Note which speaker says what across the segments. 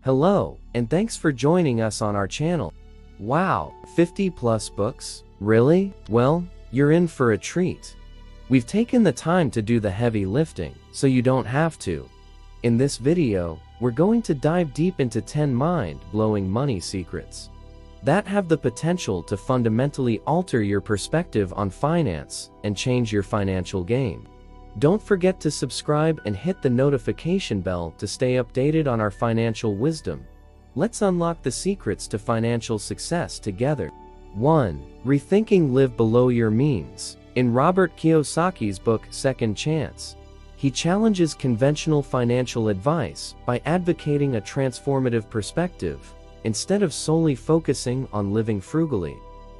Speaker 1: Hello, and thanks for joining us on our channel. Wow, 50 plus books? Really? Well, you're in for a treat. We've taken the time to do the heavy lifting, so you don't have to. In this video, we're going to dive deep into 10 mind-blowing money secrets that have the potential to fundamentally alter your perspective on finance and change your financial game. Don't forget to subscribe and hit the notification bell to stay updated on our financial wisdom. Let's unlock the secrets to financial success together. 1. Rethinking Live Below Your Means. In Robert Kiyosaki's book Second Chance, he challenges conventional financial advice by advocating a transformative perspective instead of solely focusing on living frugally.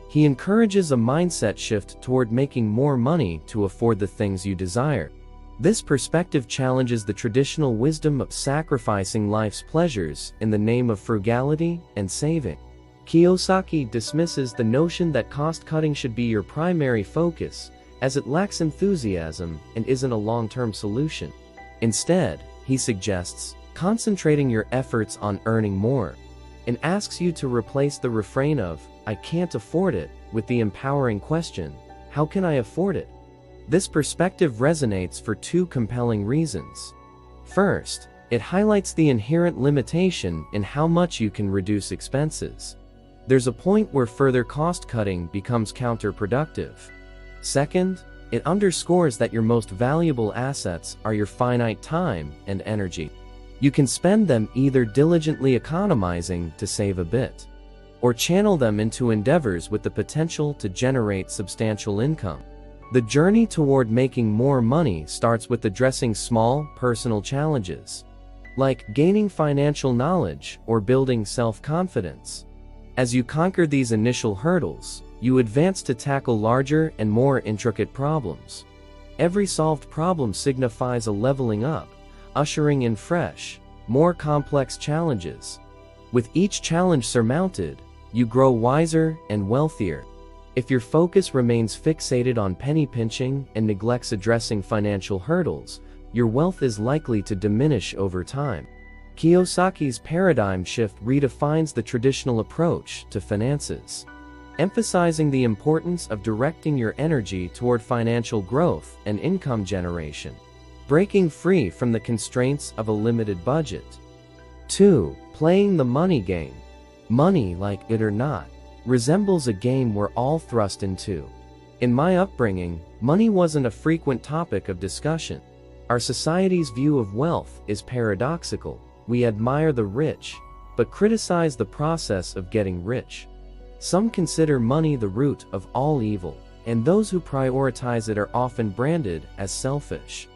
Speaker 1: He encourages a mindset shift toward making more money to afford the things you desire. This perspective challenges the traditional wisdom of sacrificing life's pleasures in the name of frugality and saving. Kiyosaki dismisses the notion that cost-cutting should be your primary focus, as it lacks enthusiasm and isn't a long-term solution. Instead, he suggests concentrating your efforts on earning more, and asks you to replace the refrain of, "I can't afford it," with the empowering question, "How can I afford it?" This perspective resonates for two compelling reasons. First, it highlights the inherent limitation in how much you can reduce expenses. There's a point where further cost-cutting becomes counterproductive. Second, it underscores that your most valuable assets are your finite time and energy. You can spend them either diligently economizing to save a bit, or channel them into endeavors with the potential to generate substantial income. The journey toward making more money starts with addressing small, personal challenges, like gaining financial knowledge or building self-confidence. As you conquer these initial hurdles, you advance to tackle larger and more intricate problems. Every solved problem signifies a leveling up, ushering in fresh, more complex challenges. With each challenge surmounted, you grow wiser and wealthier. If your focus remains fixated on penny pinching and neglects addressing financial hurdles, your wealth is likely to diminish over time. Kiyosaki's paradigm shift redefines the traditional approach to finances, emphasizing the importance of directing your energy toward financial growth and income generation, breaking free from the constraints of a limited budget. 2. Playing the money game. Money, like it or not, resembles a game we're all thrust into. In my upbringing, money wasn't a frequent topic of discussion. Our society's view of wealth is paradoxical. We admire the rich, but criticize the process of getting rich. Some consider money the root of all evil, and those who prioritize it are often branded as selfish.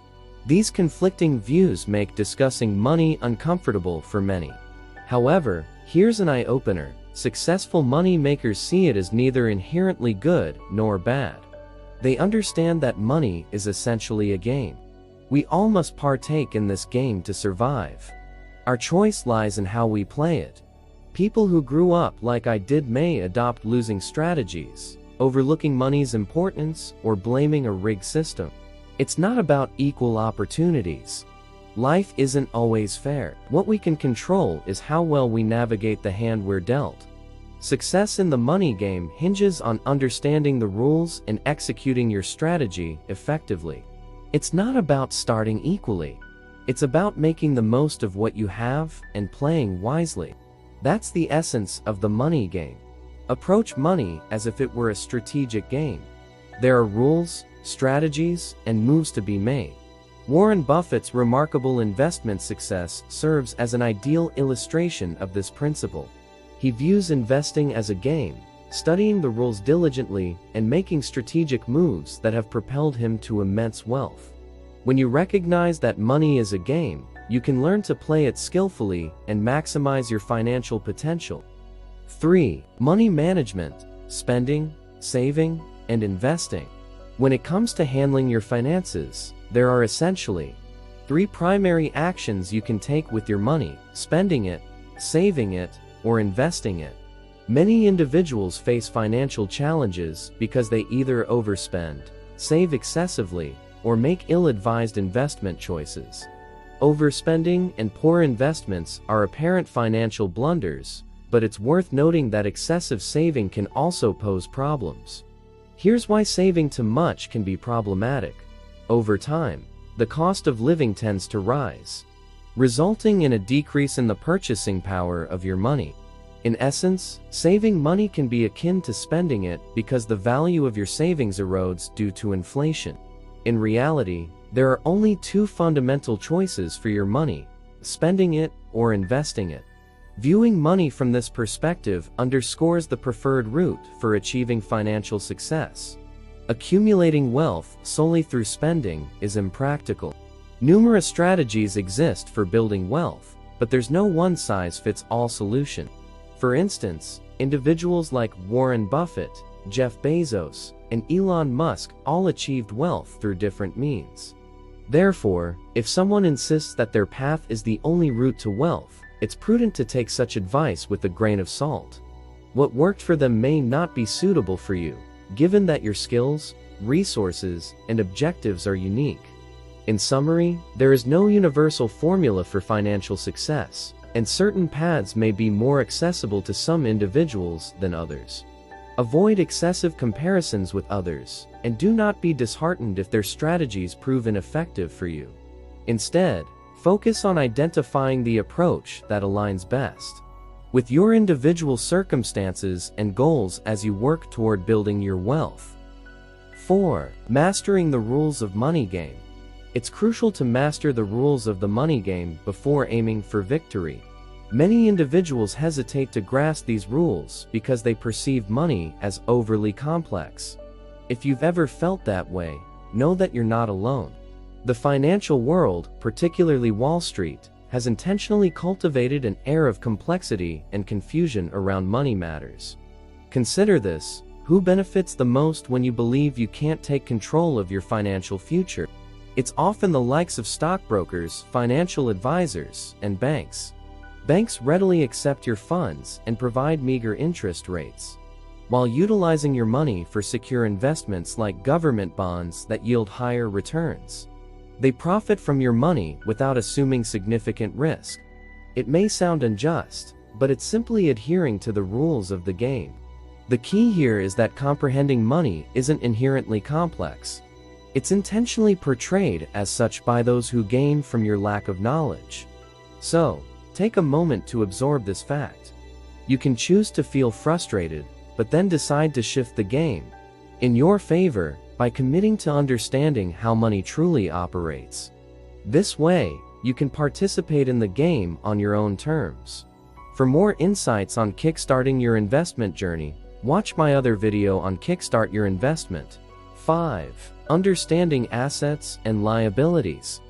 Speaker 1: These conflicting views make discussing money uncomfortable for many. However, here's an eye-opener. Successful money makers see it as neither inherently good nor bad. They understand that money is essentially a game. We all must partake in this game to survive. Our choice lies in how we play it. People who grew up like I did may adopt losing strategies, overlooking money's importance or blaming a rigged system. It's not about equal opportunities. Life isn't always fair. What we can control is how well we navigate the hand we're dealt. Success in the money game hinges on understanding the rules and executing your strategy effectively. It's not about starting equally. It's about making the most of what you have and playing wisely. That's the essence of the money game. Approach money as if it were a strategic game. There are rules, strategies, and moves to be made. Warren Buffett's remarkable investment success serves as an ideal illustration of this principle. He views investing as a game, studying the rules diligently and making strategic moves that have propelled him to immense wealth. When you recognize that money is a game, you can learn to play it skillfully and maximize your financial potential. 3. Money management, spending, saving, and investing. When it comes to handling your finances, there are essentially 3 primary actions you can take with your money: spending it, saving it, or investing it. Many individuals face financial challenges because they either overspend, save excessively, or make ill-advised investment choices. Overspending and poor investments are apparent financial blunders, but it's worth noting that excessive saving can also pose problems. Here's why saving too much can be problematic. Over time, the cost of living tends to rise, resulting in a decrease in the purchasing power of your money. In essence, saving money can be akin to spending it because the value of your savings erodes due to inflation. In reality, there are only two fundamental choices for your money: spending it or investing it. Viewing money from this perspective underscores the preferred route for achieving financial success. Accumulating wealth solely through spending is impractical. Numerous strategies exist for building wealth, but there's no one-size-fits-all solution. For instance, individuals like Warren Buffett, Jeff Bezos, and Elon Musk all achieved wealth through different means. Therefore, if someone insists that their path is the only route to wealth, it's prudent to take such advice with a grain of salt. What worked for them may not be suitable for you, given that your skills, resources, and objectives are unique. In summary, there is no universal formula for financial success, and certain paths may be more accessible to some individuals than others. Avoid excessive comparisons with others, and do not be disheartened if their strategies prove ineffective for you. Instead, focus on identifying the approach that aligns best with your individual circumstances and goals as you work toward building your wealth. 4. Mastering the rules of money game. It's crucial to master the rules of the money game before aiming for victory. Many individuals hesitate to grasp these rules because they perceive money as overly complex. If you've ever felt that way, know that you're not alone. The financial world, particularly Wall Street, has intentionally cultivated an air of complexity and confusion around money matters. Consider this: who benefits the most when you believe you can't take control of your financial future? It's often the likes of stockbrokers, financial advisors, and banks. Banks readily accept your funds and provide meager interest rates, while utilizing your money for secure investments like government bonds that yield higher returns. They profit from your money without assuming significant risk. It may sound unjust, but it's simply adhering to the rules of the game. The key here is that comprehending money isn't inherently complex. It's intentionally portrayed as such by those who gain from your lack of knowledge. So, take a moment to absorb this fact. You can choose to feel frustrated, but then decide to shift the game in your favor by committing to understanding how money truly operates. This way, you can participate in the game on your own terms. For more insights on kickstarting your investment journey, watch my other video on Kickstart Your Investment. 5. Understanding assets and liabilities.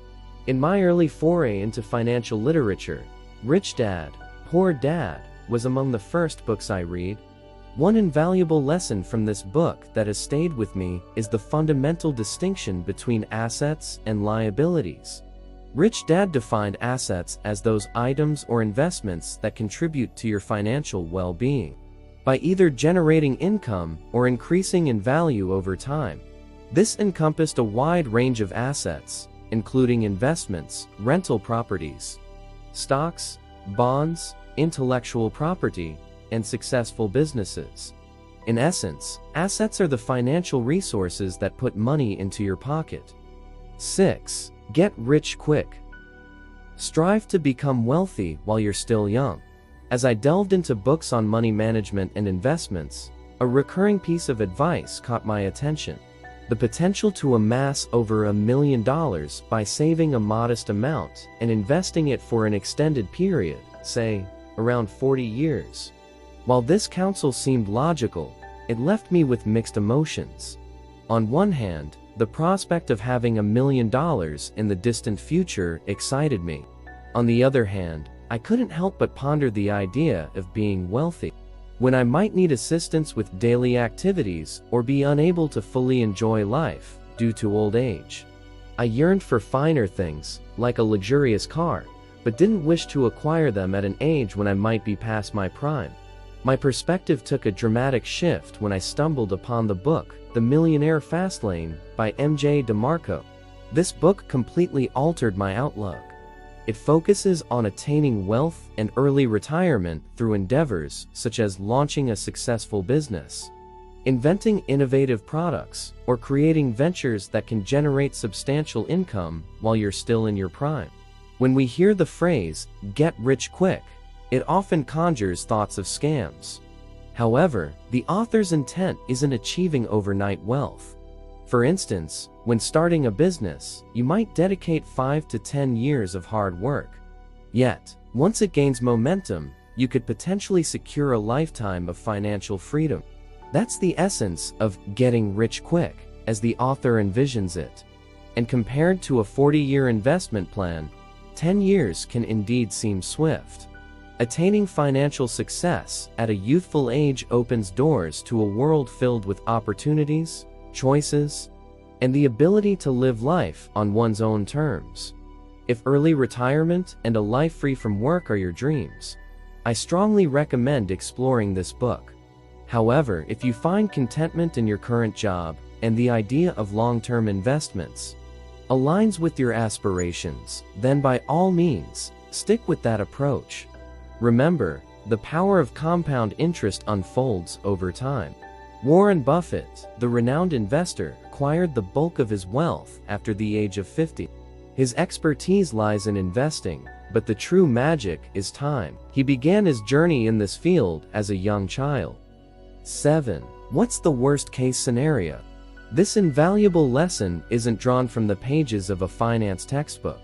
Speaker 1: In my early foray into financial literature, Rich Dad, Poor Dad was among the first books I read. One invaluable lesson from this book that has stayed with me is the fundamental distinction between assets and liabilities. Rich Dad defined assets as those items or investments that contribute to your financial well-being by either generating income or increasing in value over time. This encompassed a wide range of assets, including investments, rental properties, stocks, bonds, intellectual property, and successful businesses. In essence, assets are the financial resources that put money into your pocket. 6. Get rich quick. Strive to become wealthy while you're still young. As I delved into books on money management and investments, a recurring piece of advice caught my attention: the potential to amass over $1 million by saving a modest amount and investing it for an extended period, say, around 40 years. While this counsel seemed logical, it left me with mixed emotions. On one hand, the prospect of having $1 million in the distant future excited me. On the other hand, I couldn't help but ponder the idea of being wealthy when I might need assistance with daily activities or be unable to fully enjoy life due to old age. I yearned for finer things, like a luxurious car, but didn't wish to acquire them at an age when I might be past my prime. My perspective took a dramatic shift when I stumbled upon the book, The Millionaire Fastlane, by M.J. DeMarco. This book completely altered my outlook. It focuses on attaining wealth and early retirement through endeavors such as launching a successful business, inventing innovative products, or creating ventures that can generate substantial income while you're still in your prime. When we hear the phrase, "get rich quick," it often conjures thoughts of scams. However, the author's intent isn't achieving overnight wealth. For instance, when starting a business, you might dedicate 5 to 10 years of hard work. Yet, once it gains momentum, you could potentially secure a lifetime of financial freedom. That's the essence of getting rich quick, as the author envisions it. And compared to a 40-year investment plan, 10 years can indeed seem swift. Attaining financial success at a youthful age opens doors to a world filled with opportunities, choices, and the ability to live life on one's own terms. If early retirement and a life free from work are your dreams, I strongly recommend exploring this book. However, if you find contentment in your current job and the idea of long-term investments aligns with your aspirations, then by all means, stick with that approach. Remember, the power of compound interest unfolds over time. Warren Buffett, the renowned investor, acquired the bulk of his wealth after the age of 50. His expertise lies in investing, but the true magic is time. He began his journey in this field as a young child. 7. What's the worst-case scenario? This invaluable lesson isn't drawn from the pages of a finance textbook,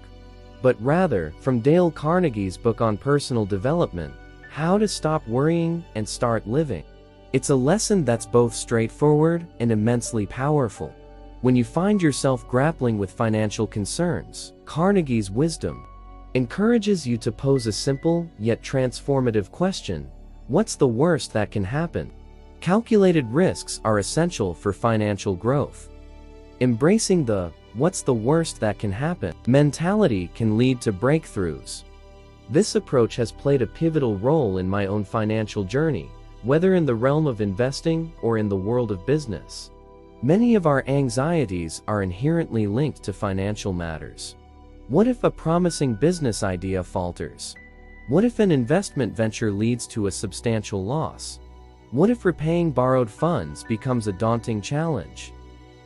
Speaker 1: but rather from Dale Carnegie's book on personal development, How to Stop Worrying and Start Living. It's a lesson that's both straightforward and immensely powerful. When you find yourself grappling with financial concerns, Carnegie's wisdom encourages you to pose a simple yet transformative question: what's the worst that can happen? Calculated risks are essential for financial growth. Embracing the "what's the worst that can happen" mentality can lead to breakthroughs. This approach has played a pivotal role in my own financial journey, whether in the realm of investing or in the world of business. Many of our anxieties are inherently linked to financial matters. What if a promising business idea falters? What if an investment venture leads to a substantial loss? What if repaying borrowed funds becomes a daunting challenge?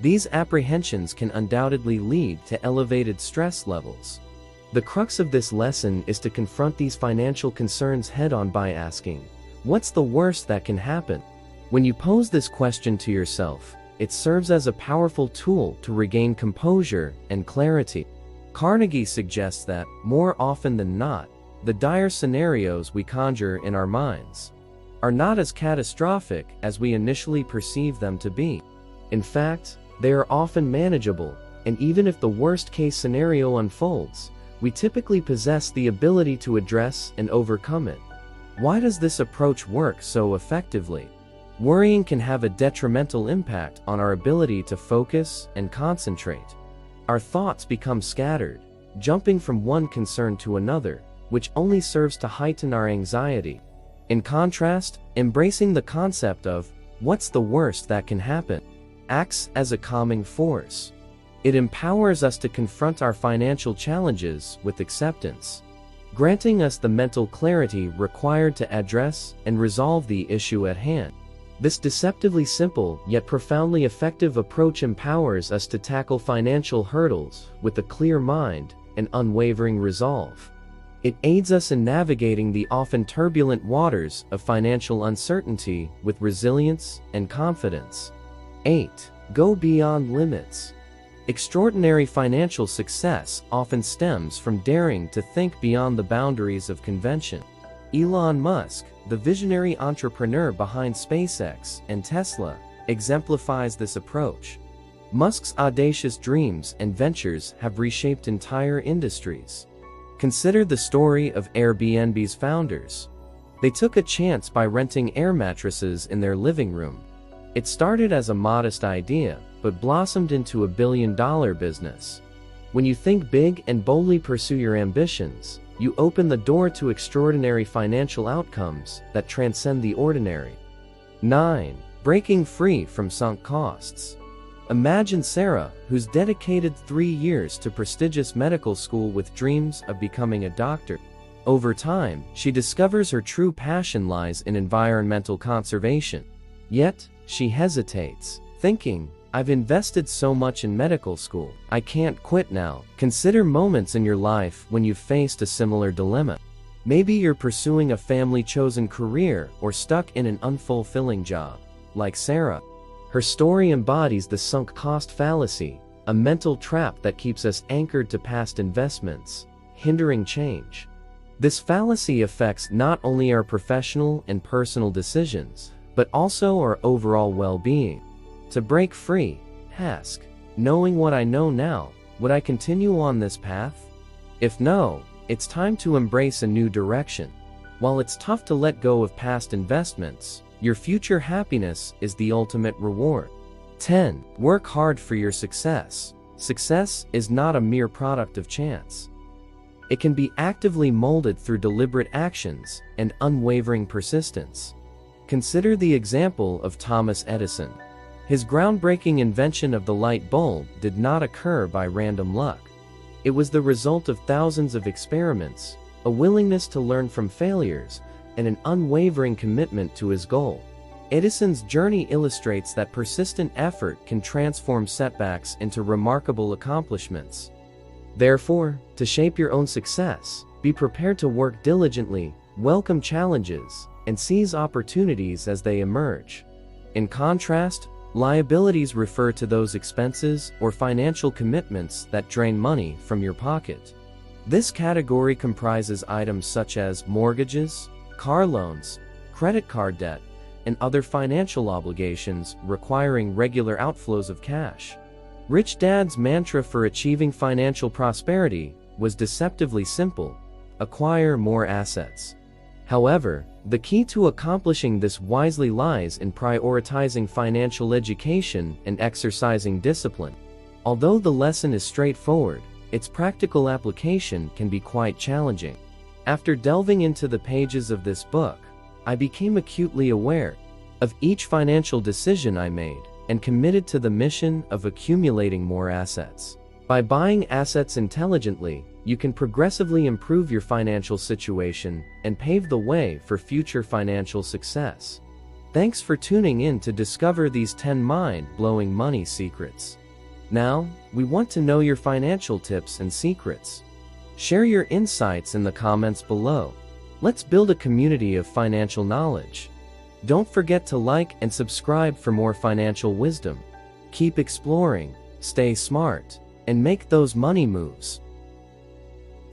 Speaker 1: These apprehensions can undoubtedly lead to elevated stress levels. The crux of this lesson is to confront these financial concerns head-on by asking, what's the worst that can happen? When you pose this question to yourself, it serves as a powerful tool to regain composure and clarity. Carnegie suggests that, more often than not, the dire scenarios we conjure in our minds are not as catastrophic as we initially perceive them to be. In fact, they are often manageable, and even if the worst-case scenario unfolds, we typically possess the ability to address and overcome it. Why does this approach work so effectively? Worrying can have a detrimental impact on our ability to focus and concentrate. Our thoughts become scattered, jumping from one concern to another, which only serves to heighten our anxiety. In contrast, embracing the concept of, what's the worst that can happen, acts as a calming force. It empowers us to confront our financial challenges with acceptance, granting us the mental clarity required to address and resolve the issue at hand. This deceptively simple yet profoundly effective approach empowers us to tackle financial hurdles with a clear mind and unwavering resolve. It aids us in navigating the often turbulent waters of financial uncertainty with resilience and confidence. 8. Go beyond limits. Extraordinary financial success often stems from daring to think beyond the boundaries of convention. Elon Musk, the visionary entrepreneur behind SpaceX and Tesla, exemplifies this approach. Musk's audacious dreams and ventures have reshaped entire industries. Consider the story of Airbnb's founders. They took a chance by renting air mattresses in their living room. It started as a modest idea, but blossomed into a billion-dollar business. When you think big and boldly pursue your ambitions, you open the door to extraordinary financial outcomes that transcend the ordinary. 9. Breaking free from sunk costs. Imagine Sarah, who's dedicated 3 years to prestigious medical school with dreams of becoming a doctor. Over time, she discovers her true passion lies in environmental conservation. Yet, she hesitates, thinking, "I've invested so much in medical school, I can't quit now." Consider moments in your life when you've faced a similar dilemma. Maybe you're pursuing a family-chosen career or stuck in an unfulfilling job. Like Sarah, her story embodies the sunk cost fallacy, a mental trap that keeps us anchored to past investments, hindering change. This fallacy affects not only our professional and personal decisions, but also our overall well-being. To break free, ask, knowing what I know now, would I continue on this path? If no, it's time to embrace a new direction. While it's tough to let go of past investments, your future happiness is the ultimate reward. 10. Work hard for your success. Success is not a mere product of chance. It can be actively molded through deliberate actions and unwavering persistence. Consider the example of Thomas Edison. His groundbreaking invention of the light bulb did not occur by random luck. It was the result of thousands of experiments, a willingness to learn from failures, and an unwavering commitment to his goal. Edison's journey illustrates that persistent effort can transform setbacks into remarkable accomplishments. Therefore, to shape your own success, be prepared to work diligently, welcome challenges, and seize opportunities as they emerge. In contrast, liabilities refer to those expenses or financial commitments that drain money from your pocket. This category comprises items such as mortgages, car loans, credit card debt, and other financial obligations requiring regular outflows of cash. Rich Dad's mantra for achieving financial prosperity was deceptively simple: acquire more assets. However, the key to accomplishing this wisely lies in prioritizing financial education and exercising discipline. Although the lesson is straightforward, its practical application can be quite challenging. After delving into the pages of this book, I became acutely aware of each financial decision I made and committed to the mission of accumulating more assets. By buying assets intelligently, you can progressively improve your financial situation and pave the way for future financial success. Thanks for tuning in to discover these 10 mind-blowing money secrets. Now, we want to know your financial tips and secrets. Share your insights in the comments below. Let's build a community of financial knowledge. Don't forget to like and subscribe for more financial wisdom. Keep exploring, stay smart, and make those money moves.